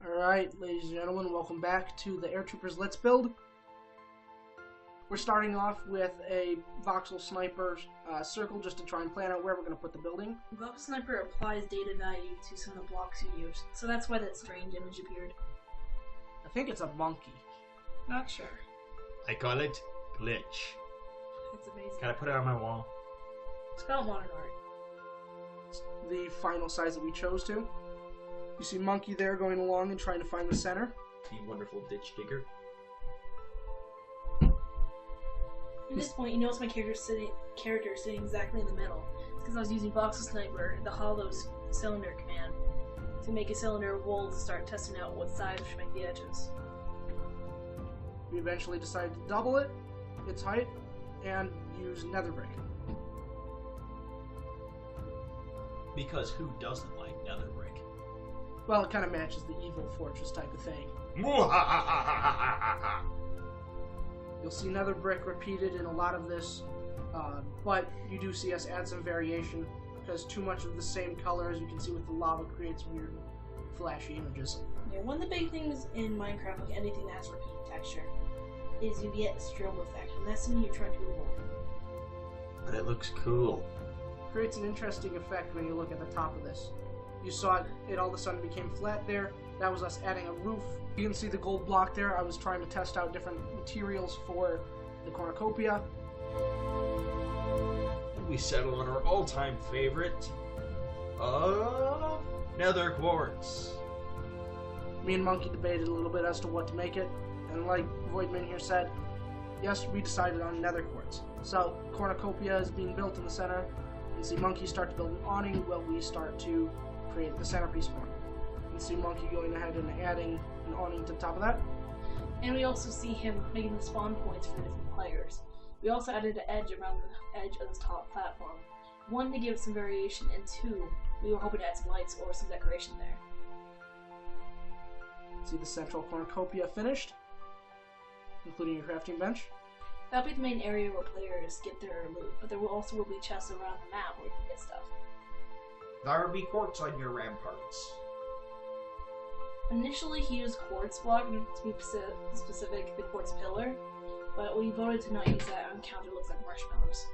Alright, ladies and gentlemen, welcome back to the Airtroopers Let's Build. We're starting off with a voxel sniper circle just to try and plan out where we're going to put the building. Voxel sniper applies data value to some of the blocks you use, so that's why that strange image appeared. I think it's a monkey. Not sure. I call it glitch. It's amazing. Can I put it on my wall? It's called modern art. It's the final size that we chose to. You see Monkey there going along and trying to find the center. The wonderful ditch digger. At this point, you notice my character sitting exactly in the middle. It's because I was using Voxel Sniper, the hollow cylinder command, to make a cylinder wool to start testing out what size we should make the edges. We eventually decided to double it, its height, and use nether brick. Because who doesn't like nether brick? Well, it kind of matches the evil fortress type of thing. You'll see nether brick repeated in a lot of this, but you do see us add some variation because too much of the same color, as you can see with the lava, creates weird flashy images. Yeah, one of the big things in Minecraft, like anything that has repeat texture, is you get a strobe effect, and that's something you're trying to avoid. But it looks cool. Creates an interesting effect when you look at the top of this. You saw it all of a sudden became flat there. That was us adding a roof. You can see the gold block there. I was trying to test out different materials for the cornicopia. And we settle on our all-time favorite of nether quartz. Me and Monkey debated a little bit as to what to make it, and like Voidman here said, yes, we decided on nether quartz. So cornicopia is being built in the center. You see Monkey start to build an awning while we start to create the centerpiece for him. You can see Monkey going ahead and adding an awning to the top of that. And we also see him making the spawn points for different players. We also added an edge around the edge of this top platform. One, to give some variation, and two, we were hoping to add some lights or some decoration there. See the central cornicopia finished, including your crafting bench. That'll be the main area where players get their loot, but there will also be chests around the map where you can get stuff. There will be quartz on your ramparts. Initially, he used quartz block, to be specific, the quartz pillar, but we voted to not use that on account it looks like marshmallows.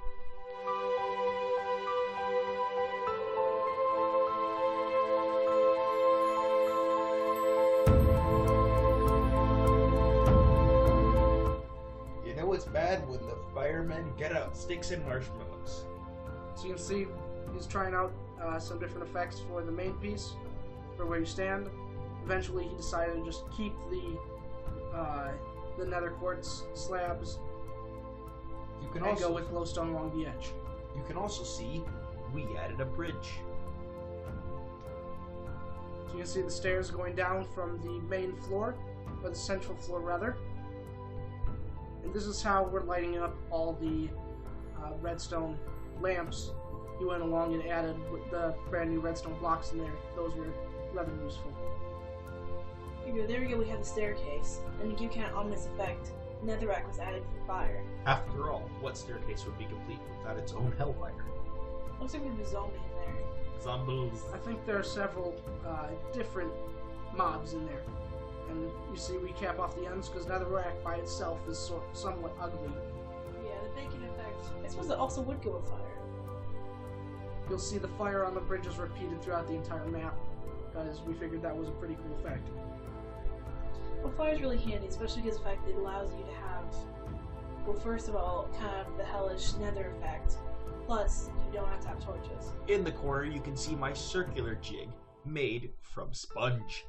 You know what's bad when the firemen get out sticks and marshmallows. So you can see he's trying out some different effects for the main piece, for where you stand. Eventually he decided to just keep the nether quartz slabs and go with glowstone along the edge. You can also see we added a bridge. So you can see the stairs going down from the main floor, or the central floor rather. And this is how we're lighting up all the redstone lamps. He went along and added the brand new redstone blocks in there. Those were rather useful. There we go, we have the staircase, and to give kind of ominous effect, netherrack was added for fire. After all, what staircase would be complete without its own hellfire? Looks like we have a zombie in there. Zombies. I think there are several different mobs in there. And you see we cap off the ends because netherrack by itself is somewhat ugly. Yeah, the bacon effect. I suppose it also would go with fire. You'll see the fire on the bridges repeated throughout the entire map because we figured that was a pretty cool effect. Well, fire is really handy, especially because the fact that it allows you to have, well, first of all, kind of the hellish nether effect, plus you don't have to have torches. In the corner, you can see my circular jig made from sponge.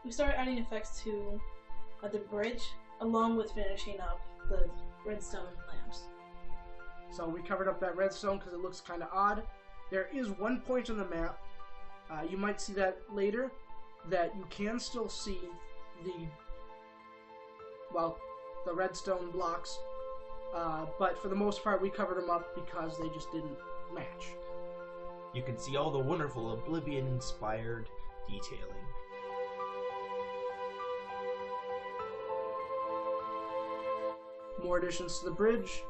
We started adding effects to the bridge, along with finishing up the redstone lamps. So we covered up that redstone because it looks kind of odd. There is one point on the map, you might see that later, that you can still see the redstone blocks, but for the most part we covered them up because they just didn't match. You can see all the wonderful Oblivion-inspired detailing. More additions to the bridge,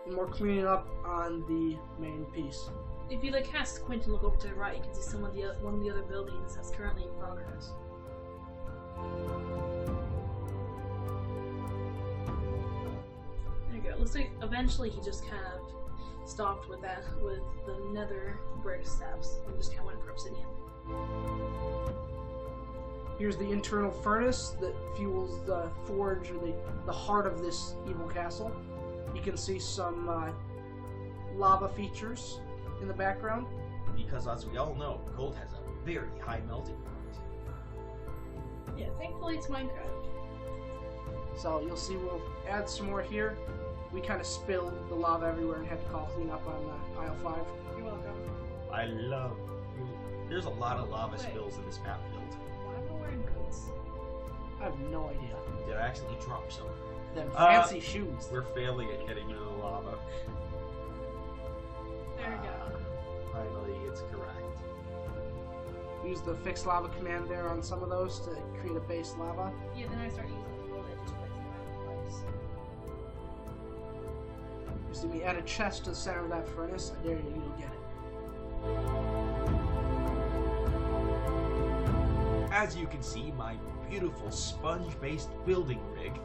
and more cleaning up on the main piece. If you cast squint and look over to the right, you can see one of the other buildings that's currently in progress. There you go. Looks like eventually he just kind of stopped with that, with the nether brick steps, and just kind of went for obsidian. Here's the internal furnace that fuels the forge, or the heart of this evil castle. You can see some lava features in the background. Because as we all know, gold has a very high melting point. Yeah, thankfully it's Minecraft. So you'll see we'll add some more here. We kind of spilled the lava everywhere and had to call clean up on aisle 5. You're welcome. I love. There's a lot of lava spills in this map build. Why am I wearing boots? I have no idea. Did I accidentally drop some? Them fancy shoes. We're failing at getting into the lava. There we go. Finally, it's correct. Use the fixed lava command there on some of those to create a base lava. Yeah, then I start using the wool that just place it right in place. You see me add a chest to the center of that furnace. I dare you to go get it. As you can see, my beautiful sponge-based building rig,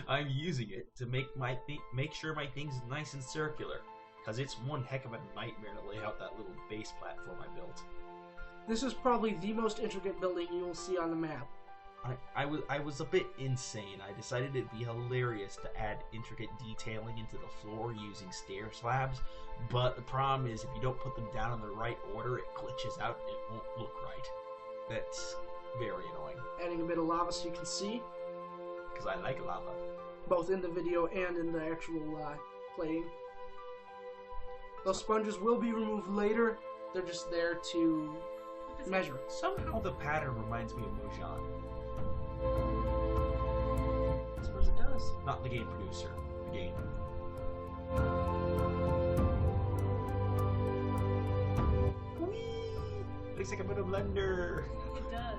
I'm using it to make sure my thing's nice and circular, because it's one heck of a nightmare to lay out that little base platform I built. This is probably the most intricate building you will see on the map. I was a bit insane. I decided it'd be hilarious to add intricate detailing into the floor using stair slabs, but the problem is if you don't put them down in the right order, it glitches out and it won't look right. That's very annoying. Adding a bit of lava so you can see, Because I like lava. both in the video and in the actual playing. Those sponges will be removed later. They're just there to measure. Somehow the pattern reminds me of Mojang. I suppose it does. Not the game producer, the game. Whee! Looks like I'm in a blender. It does.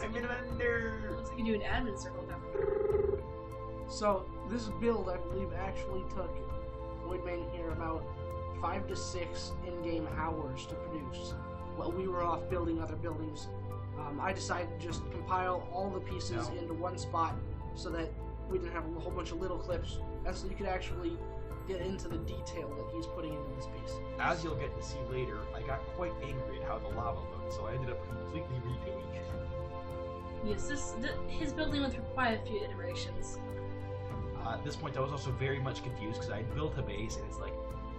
I'm in a blender. Looks like you do an admin circle now. So this build, I believe, actually took Woodman here about 5 to 6 in-game hours to produce. While we were off building other buildings, I decided to just compile all the pieces into one spot so that we didn't have a whole bunch of little clips, and so you could actually get into the detail that he's putting into this piece. As you'll get to see later, I got quite angry at how the lava looked, so I ended up completely redoing it. Yes, his building went through quite a few iterations. At this point, I was also very much confused because I built a base, and it's like,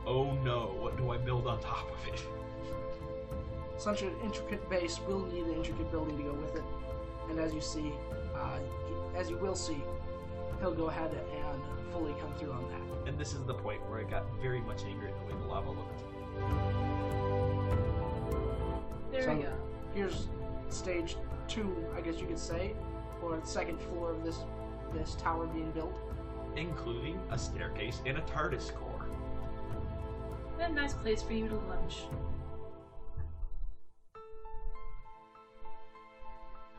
oh no, what do I build on top of it? Such an intricate base will need an intricate building to go with it, and as you see, as you will see, he'll go ahead and fully come through on that. And this is the point where I got very much angry at the way the lava looked. There we go. Here's stage 2, I guess you could say, or the second floor of this tower being built. Including a staircase and a TARDIS core. And a nice place for you to lunch.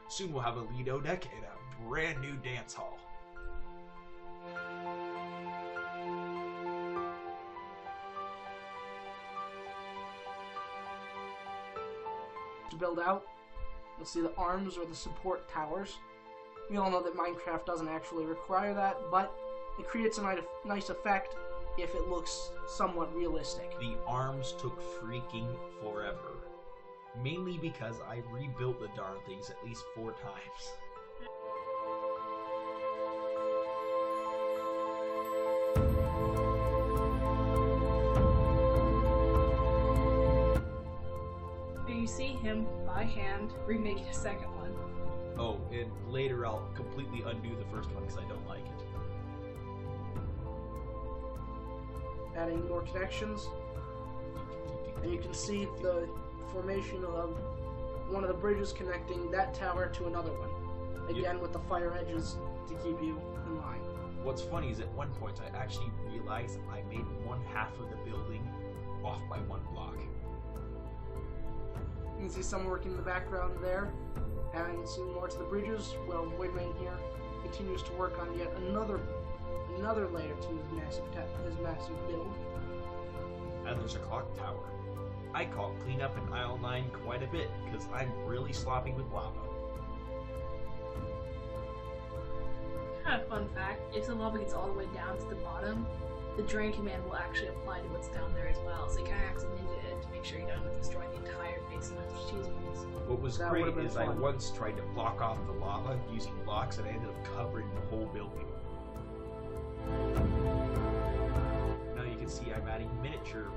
Soon we'll have a Lido deck and a brand new dance hall. To build out, you'll see the arms or the support towers. We all know that Minecraft doesn't actually require that, but it creates a nice effect if it looks somewhat realistic. The arms took freaking forever. Mainly because I rebuilt the darn things at least 4 times. You see him, by hand, remaking a second one. Oh, and later I'll completely undo the first one because I don't like it. Adding more connections, and you can see the formation of one of the bridges connecting that tower to another one. Again, with the fire edges to keep you in line. What's funny is at one point I actually realized I made one half of the building off by 1 block. You can see some working in the background there, adding some more to the bridges. Well, Wayman here continues to work on yet another layer to his massive build. And there's a clock tower. I call cleanup in aisle 9 quite a bit because I'm really sloppy with lava. Kind of fun fact, if the lava gets all the way down to the bottom, the drain command will actually apply to what's down there as well. So you kind of have to ninja it to make sure you don't destroy the entire basement of cheese balls. What was That great would've been is I fun. once tried to block off the lava using blocks and I ended up covering the whole building. Now you can see I'm adding miniature,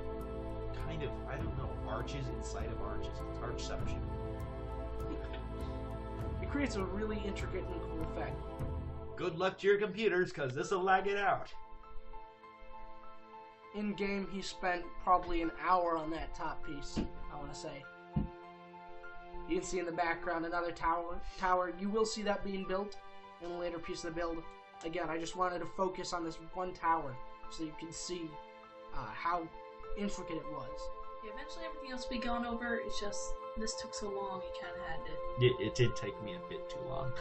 kind of, I don't know, arches inside of arches. It's archception. It creates a really intricate and cool effect. Good luck to your computers, because this'll lag it out. In game, he spent probably an hour on that top piece, I want to say. You can see in the background another tower. You will see that being built in a later piece of the build. Again, I just wanted to focus on this one tower so you can see how intricate it was. Yeah, eventually everything else will be gone over. It's just this took so long, you kind of had to. It did take me a bit too long.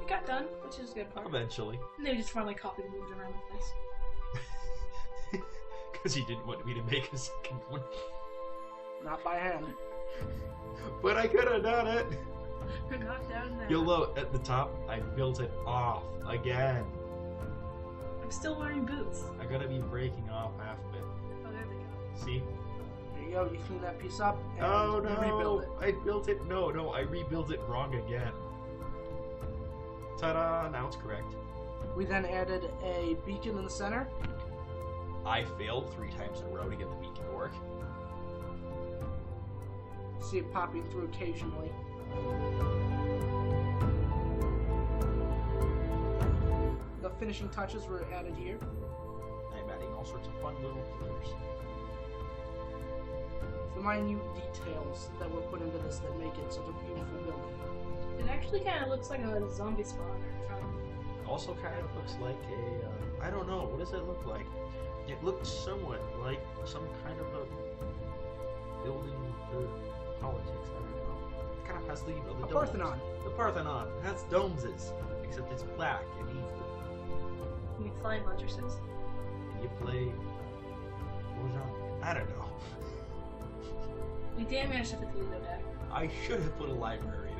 It got done, which is a good part. Eventually. And they just finally copied and moved around the place. Because he didn't want me to make a second one. Not by hand. But I could have done it. Not down there. You'll note at the top, I built it off again. I'm still wearing boots. I'm gonna be breaking off half of it. Oh, there they go. See? There you go. You clean that piece up and Oh you no! rebuild it. I built it. No, I rebuilt it wrong again. Ta-da! Now it's correct. We then added a beacon in the center. I failed 3 times in a row to get the beacon to work. See it popping through occasionally. The finishing touches were added here. I'm adding all sorts of fun little pillars. The minute details that were put into this that make it such a beautiful building. It actually kind of looks like a zombie spawner from. Also kind of looks like a, I don't know, what does it look like? It looks somewhat like some kind of a building for politics, I don't know. It kind of has the, you know, the A domes. Parthenon. The Parthenon. That's domeses, except it's black and evil. You mean flying buttresses? And you play, what was that? I don't know. We damn managed to put the window deck. I should have put a library